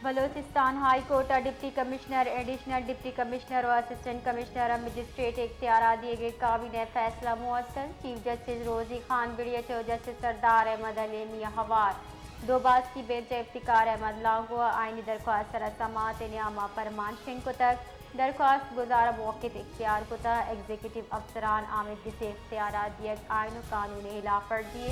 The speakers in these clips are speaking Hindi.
Balochistan high court deputy commissioner, additional deputy commissioner और असिस्टेंट कमिश्नर मजिस्ट्रेट इख्तियार दिए गए। काबीना फैसला मुअत्तल। चीफ जस्टिस रोजी खान बिड़िया चो जस्टिस सरदार अहमद अली मियां हवार। दो बास की बेंच इफ्तिकार अहमद लागू आईनी दरख्वास्त सरा समात नियामा फरमान शिन को तक दरख्वास्त गुजारा मौक़िफ़ इख्तियार को तक एग्जीक्यूटिव अफसरान आमिद से इख्तियार दिए आइन कानून हिलाफ दिए।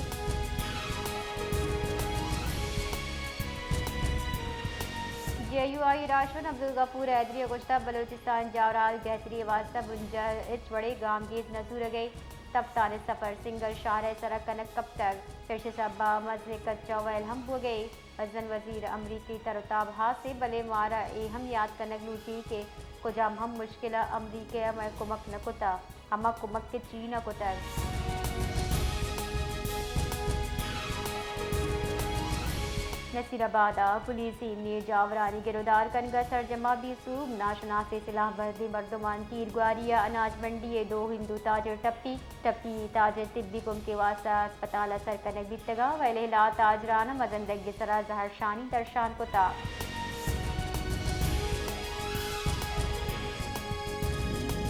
JUI राशन अब्दुल गफूर हैदरी गुश्ता बलूचिस्तान जावराल गहतरी वास्ता बुंज बड़े गामगीज नजूर गई। तफ्तान सफ़र सिंगल शाह सड़क कनक कब तक फिर से सब्बा मजले कच्चा वैल हम हो गई। वजन वजीर अमरीकी तरताब हाथ से बले मारा हम याद कनक लूटी के कुजाम हम मुश्किल अमरीके में कुमक न कुता हम कुमक के चीन कुतर। नसीराबाद पुलिस ने जावरानी गिरफ्तार कनगा सरजमा बीसूब नाशनासी सिलाह बर्दी मर्दमान तीर गुआरिया अनाज मंडी दो हिंदू ताजर टप्पी ताजर तिब्बी कुम के वास्ता अस्पताल असर कनक बितगा वैले ला ताजराना मजंदग सरा जहर शानी दर्शान कुता।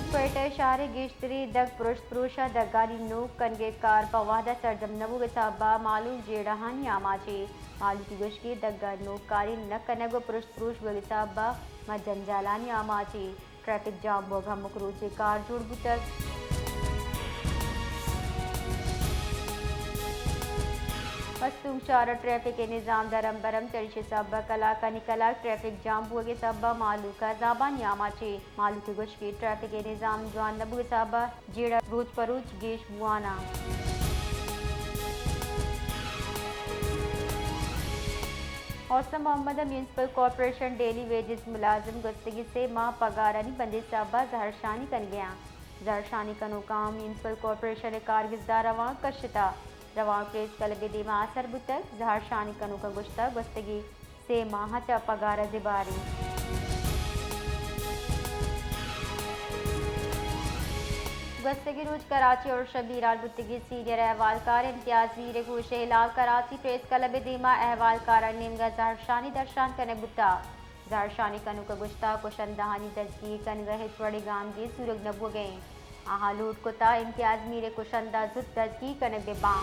क्वेटा शहर गिश्तरी दग पुरुष दगानी नूक कनगे कार पवादा सरजम नबू के साबा मालूम जेड़हानी आमाचे मालू की गुश्की दग्गा नूक कारी न कनगो पुरुष बगिसाबा म जंजालानी आमाचे ट्रैफिक जाम बोगा मुकरूचे कार जुड़ बुतक। मस्तूम शारा ट्रैफिक के निज़ाम दरम बरम चरिश सबा कला कनिकला ट्रैफिक जाम हुए सबा मालू का जाबानी आमाचे मालू की गुश की ट्रैफिक के निज़ाम जवान नबू सबा जेड़ा रोज परूज गेश बुआना। हौसम Mohammad municipal corporation daily wages मुलाजिम गुस्तगी से माह पगारानी बंदी सबा जहरशानी कन गया। जहरशानी कनो काम म्यूनसिपल कॉरपोरेशन कारगिजदार रवां कशता रवां प्रेस कलबे दिमा असर बुतक जहरशानी कनो का गुश्ता गुस्तगी से माह चा पगार जिबारी। गुस्तगी रोज कराची और शबीराल बुतगी सीनियर अहवालकार इम्तियाज वीर गोशे लाल कराची प्रेस क्लब दीमा अहवालकार निमगा जहरशानी दर्शान कने बुता जहरशानी कनु का गुश्ता कुशंदहानी दजगी कनगा हिचवड़ी गाम की सूरग नबो गए आहा लूट कुता इम्तियाज मीरे कुशंदा जुत दजगी कने बेबा।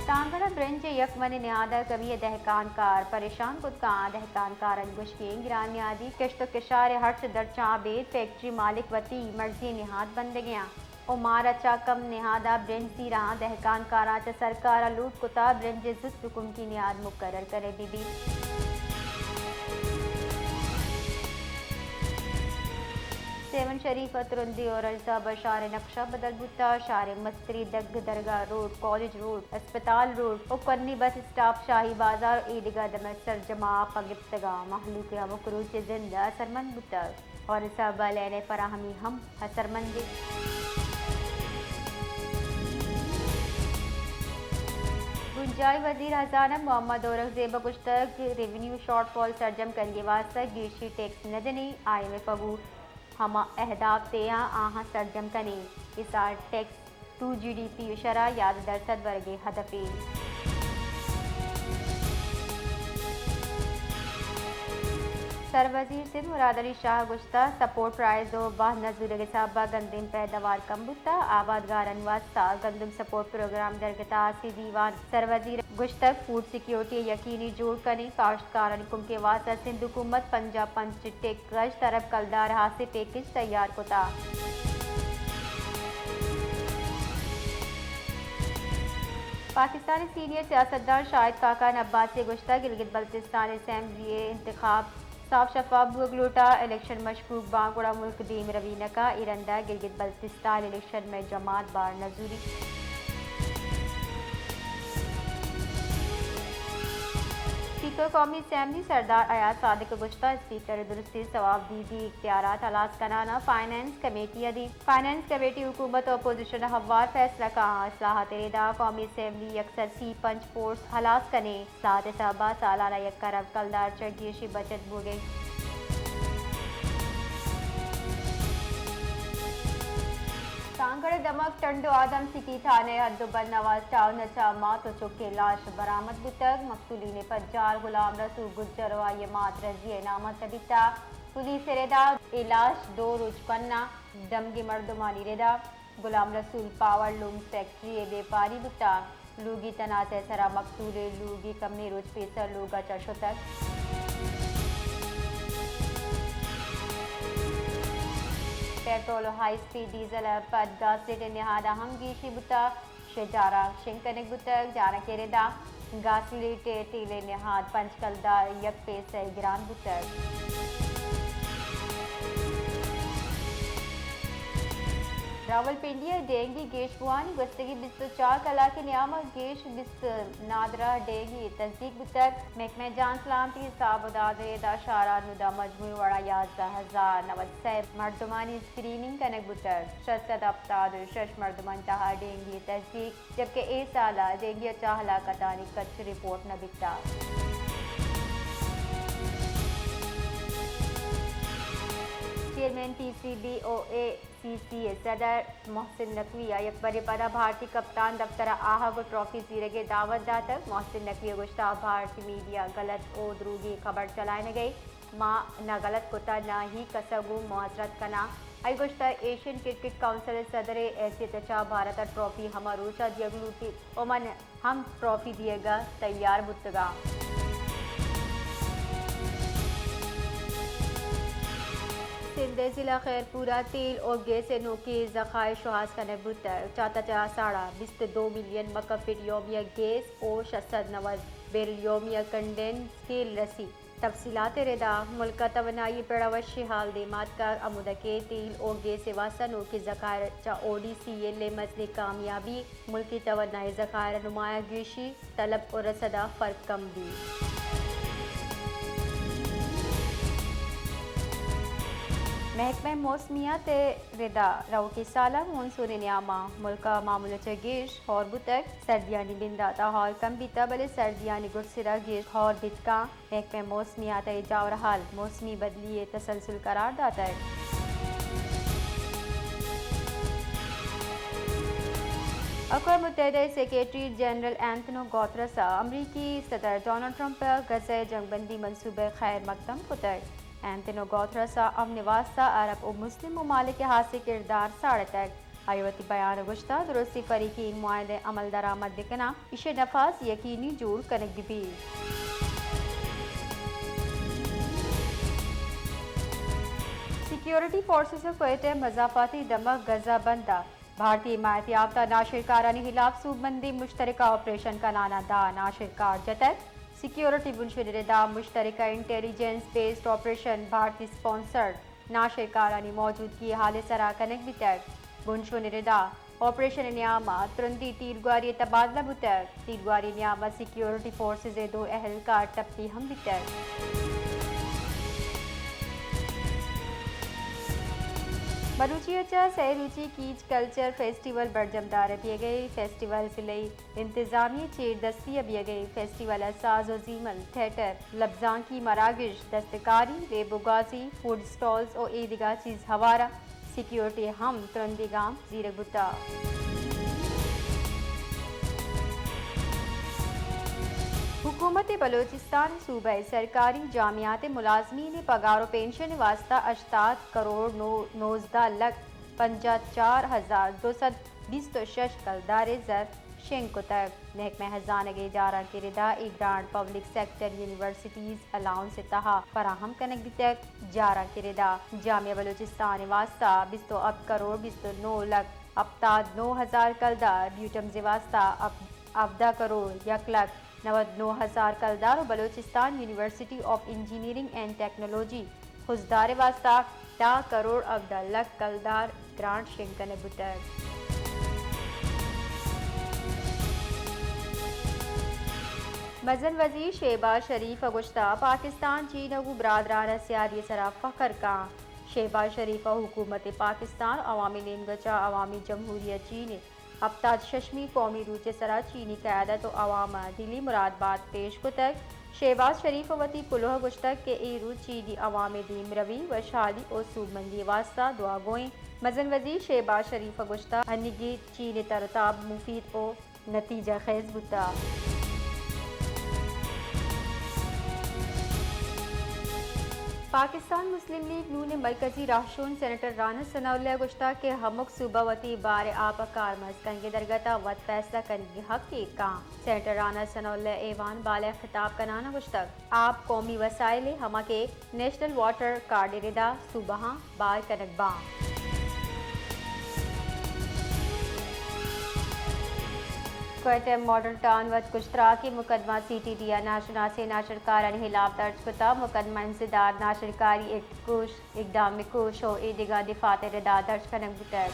तांगड़ा ब्रंज यकमन निहादा कभी दहकानकार परेशान कुदका दहकानकार गुश्के गिरानी आदि किश्त किशार हर्ष दरचा बेद फैक्ट्री मालिक वती मर्जी निहाद बंद गया उमार अच्छा कम निहादा ब्रंज दी रहा दहकानकारा च सरकार लूट कुता ब्रंज जुत हुकुम की निहाद मुकर्रर करे बीबी। सेवन शरीफ तुरंदी और अल्ताब शार नक्शा बदल बुता शार मस्तरी दग दरगाह रोड कॉलेज रोड अस्पताल रोड उकन्नी बस स्टॉप शाही बाजार ईदगा दमत सरजमा पगिप्तगा महलूक मुकरूज जिंदा असरमंद बुता और सब लेने फराहमी हम हसरमंद। गुंजाई वजीर हसाना मोहम्मद औरंगजेब गुश्तक रेवेन्यू शॉर्टफॉल सरजम करिए वास्ता गिरशी टैक्स नजनी आय में पबू हम अहदाफ ते आहा सरजम कने इस टैक्स 2 GDP शरा याद दरसद वर्गे हदफे। सरवजीर सिंध मुराद अली शाह गुश्ता सपोर्ट प्राइस दो बाह नजूर के साबा गंदिम पैदावार कम बुता आबादगारन वास्ता गंदम सपोर्ट प्रोग्राम दरगता सी दीवान सरवजीर गुश्तक फूड सिक्योरिटी यकीनी जोड़ कने काश्तकारन कुम के वास्ता सिंध हुकूमत पंजाब पंच टेक कश तरफ कलदार हासे पैकेज तैयार कुता। पाकिस्तानी सीनियर सियासतदान शाहिद खाकान अब्बासी गुश्ता गिलगित बल्तिस्तान असम्बली इंतखाब साफ शफाफ बुगलोटा इलेक्शन मशकूक बांगुड़ा मुल्क दीम रवीना का इरंदा गिलगित बल्तिस्तान इलेक्शन में जमात बार नजूरी। स्पीकर कौमी असम्बली सरदार अयाज सादिक गुश्ता स्पीकर दुरुस्ती सवाब दीदी इख्तियारात हलास कराना फाइनेंस कमेटी अदी फाइनेंस कमेटी हुकूमत और अपोजिशन हवार फैसला का इस्लाहत रेदा कौमी असम्बली अक्सर सी पंच फोर्स हलास कने सात सबा सालाना एक करब कलदार चर्गीशी बचत हो गई। तांग अंगड़ दमक टंडो आदम सिटी थाने हद्दुबन नवाज टाउन अच्छा मात चुके लाश बरामद बुतक मकतूली ने पज्जार गुलाम रसूल गुज्जर ये मात रजी नामत तबिता पुलिस रेदा इलाश दो रुचपन्ना दमगी मर्दमानी रेदा Ghulam Rasool power loom factory व्यापारी बुता लूगी तनाते सरा मकतूले लूगी कमनी रोज पेसर लोगा चशो तक पेट्रोल हाई स्पीड डीजल पद गासलेट निहादा हम गीशी बुता शेजारा शिंकनिक बुतक जाना केरेदा गासलेट टीले निहाद पंचकलदा यक पेस गिरान बुतक रावलपिंडी डेंगी गेश बुआनी गस्तगी बिस्त 4 कला के नियामा गेश बिस्त नादरा डेंगी तस्दीक बुतक महकमे जान सलामती साबुदादे दाशारा नुदा मजमूई वड़ा 11,090 मर्दमानी स्क्रीनिंग कनक बुतक शत अफ्ताद शश मर्दमान तहा डेंगी तस्दीक जबकि ए साला डेंगी चाहला कतानी कच्छ रिपोर्ट न बिकता चेयरमैन PCBOA-CC सदर मोहसिन नकवी अकबर पदा भारतीय कप्तान दफ्तर आहा को ट्रॉफी जीरगे दावत दातक मोहसिन नकवी गुश्ता भारतीय मीडिया गलत ओ द्रूगी खबर चलाने गई माँ न गलत कुता न ही कसगु मुआजरत कना आई गुश्ता एशियन क्रिकेट काउंसिल सदर ऐसे तचा भारत ट्रॉफी हमारूचा दियगलूटी ओमन हम ट्रॉफी दिएगा तैयार बुतगा सिंध जिला खैरपुरा तेल और गैस नोके ज़खायर शुहास का नबूत चाता 22 मिलियन मकफिर योमिया गैस और 690 बैरल योमिया कंडेंस तेल रसी तफसीलात रेदा मुल्क तवनाई पेड़ावशी हाल देमात का अमुद के तेल और गैस वासनों के ज़खायर चा ODCL मसले कामयाबी मुल्की तवनाई ज़खायर नुमाया गिशी तलब और रसदा फ़र्क कम भी महकमे मौसमियात रेदा रवकी साला मानसून नियामा मुल्का मामूल गेश और बुतक सर्दियानी बिंदा ताहौर कम बीता बले सर्दियानी गुरसिरा गेश और बितका महकमे मौसमियात जावर हाल मौसमी बदली तसलसल करार दाता है अक़वाम मुत्तहिदा सेक्रेटरी जनरल एंथोनी गुतेरेस अमरीकी सदर डोनाल्ड ट्रंप गज़े जंगबंदी मनसूबे खैर मकदम पुतर एंथोनी गुतेरेस अमन वास्ता अरब और मुस्लिम ममालिक के हासिल किरदार साढ़े तक आयोती बयान गुश्ता दुरुस्ती फरीकी मुआहदे अमल दरामद दिखना इशे नफाज यकीनी जोड़ कनक भी सिक्योरिटी फोर्सेस क्वेटे मजाफाती दमक गजा बंदा भारतीय हिमायत याफ्ता नाशिरकारानी खिलाफ सूबबंदी मुश्तरका ऑपरेशन का नाना दा नाशिरकार जतक सिक्योरिटी बुनशुदा मुश्तरका इंटेलिजेंस बेस्ड ऑपरेशन भारतीय स्पॉन्सर्ड नाशिरकारानी मौजूदगी हाल सरा कनक बितक बुनशुदा ऑपरेशन नियामा तुरंती तीरगुआरी तबादला बुतक तीरगुआरी नियामा सिक्योरिटी फोर्सेज दो अहलकार टप्पी हम बितक बलूचिया सहरुचि कीच कल्चर फेस्टिवल बड़जमदार अबिय गए फेस्टिवल से लई इंतजामी चेर दस्ती अबिय गए फेस्टिवल साजो जीमल थिएटर लफ्जां की मरागिश दस्तकारी रेबुगाजी फूड स्टॉल्स और ईदगा चीज हवारा सिक्योरिटी हम तुरंदिगाम जीरगुता हुकूमत बलोचिस्तान सूबे सरकारी जामियात मुलाजमीन पगार और पेंशन वास्ता 88 करोड़ 19 लाख 54,226 कलदार जर शेंकुतर महकमे हजानगे जारा के रिदा grant public sector universities allowance तहा फराहम कनक तक जारा के रिदा जामिया बलोचिस्तान वास्ता 22 करोड़ 9 लाख अब्ताद 9,000 कलदार ब्यूटम वास्ता 14 करोड़ 1 लाख 99,000 कलदार और Balochistan university of engineering and technology Khuzdar वास्ता 10 करोड़ 14 लाख कलदार ग्रांट शिंकन बुतर मजन वजीर शहबाज शरीफ अगुश्ता पाकिस्तान चीन अगू बरादरान सियादी सरा फ़खर का शहबाज शरीफ हुकूमत पाकिस्तान अवामी नेमगचा अवामी जमहूरियत चीन अब्ताद शशमी कौमी रूचे सरा चीनी क़यादत और अवामा दिली मुरादबाद पेश को तक शहबाज शरीफ वती कुल्ह गुश्तक के ईरू चीनी अवाम दीम रवी व शादी और सूबमंदी वास्ता दुआ गोएं मजन वजीर शहबाज शरीफ गुश्ता हनिगी चीन तरताब मुफीद ओ नतीजा खेज बुता। पाकिस्तान मुस्लिम लीग नू ने मरकजी राहशून सेनेटर राना सनाउल्लाह गुश्ता के हमुक सूबावती बार आप कारमज कंगे दरगता वत फैसला करने हक के काम सेनेटर राना सनाउल्लाह एवान बाला खिताब कनाना गुश्तक आप कौमी वसाइल हमा के नेशनल वाटर कार्ड रिदा सूबहा बार कनकबा। क्वेटे मॉडल टाउन वत कुश्तरा की मुकदमा CTDA नाशना से नाशरकारान खिलाफ दर्ज कुता मुकदमा इंसदार नाशरकारी एक कुश इकदाम में कुश हो ईदिगा दिफात रदा दर्ज कनक बुतर।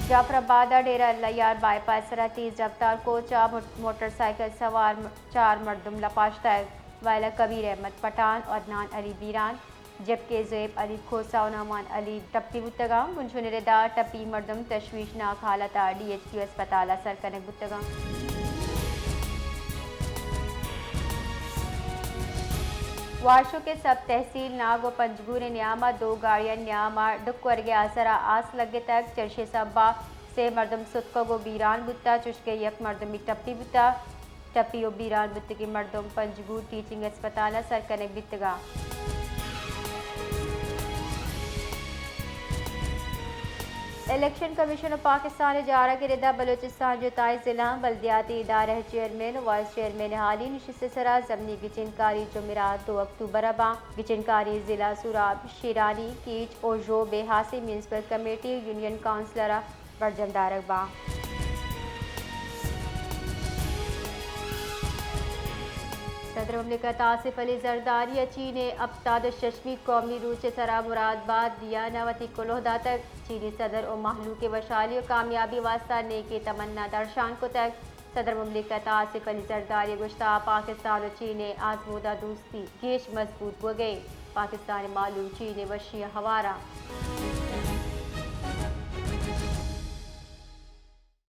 जाफराबाद डेरा अल्लायार बाईपास सरा 30 रफ्तार कोचा मोटरसाइकिल सवार 4 मर्दुम लपाश्ता वाला कबीर अहमद पठान और अदनान अली बीरान जबकि ज़ेब अली खोसा और नमान अली टप्पी बुतगा मुंशुनिरदा टप्पी मर्दम तशवीशनाक हालत DHQ अस्पताल असर कनक बुतगा। वाशो के सब तहसील नाग व पंजगूर न्यामा 2 गाड़ियां न्यामा डुकवर्गे आसरा आस लगे तक चर्शे सब्बा से मर्दम सुतको गो बीरान बुत्ता चुशके यक मर्दम टप्पी बुत्ता टप्पी ओ बीरान बुत्त की मर्दम पंजगूर टीचिंग अस्पताल असर कनक बितगा। इलेक्शन कमीशन ऑफ पाकिस्तान जारा के रिदा बलोचिस्तान जुताई जिला बल्दियाती इदारे चेयरमैन वाइस चेयरमैन हाली नशिस्त सरा जमनी गिचनकारी जुमेरात 2 अक्टूबर अबा गिचनकारी जिला सुराब शिरानी कीच और जो बेहासी म्यूनसिपल कमेटी यूनियन काउंसलर बरजमदार बा। सदर ममलिकत आसिफ अली जरदारी चीने अब तादशमी कौमी रूच सरा मुरादबाद दिया नवती कुलोहदा तक चीनी सदर और महलू के वशाली और कामयाबी वास्ता ने के तमन्ना दर्शान को तक सदर ममलिकत आसिफ अली जरदारी गुश्ता पाकिस्तान और चीने आजमूदा दोस्ती गेश मजबूत हो गए पाकिस्तान मालूम चीने वशी हवारा।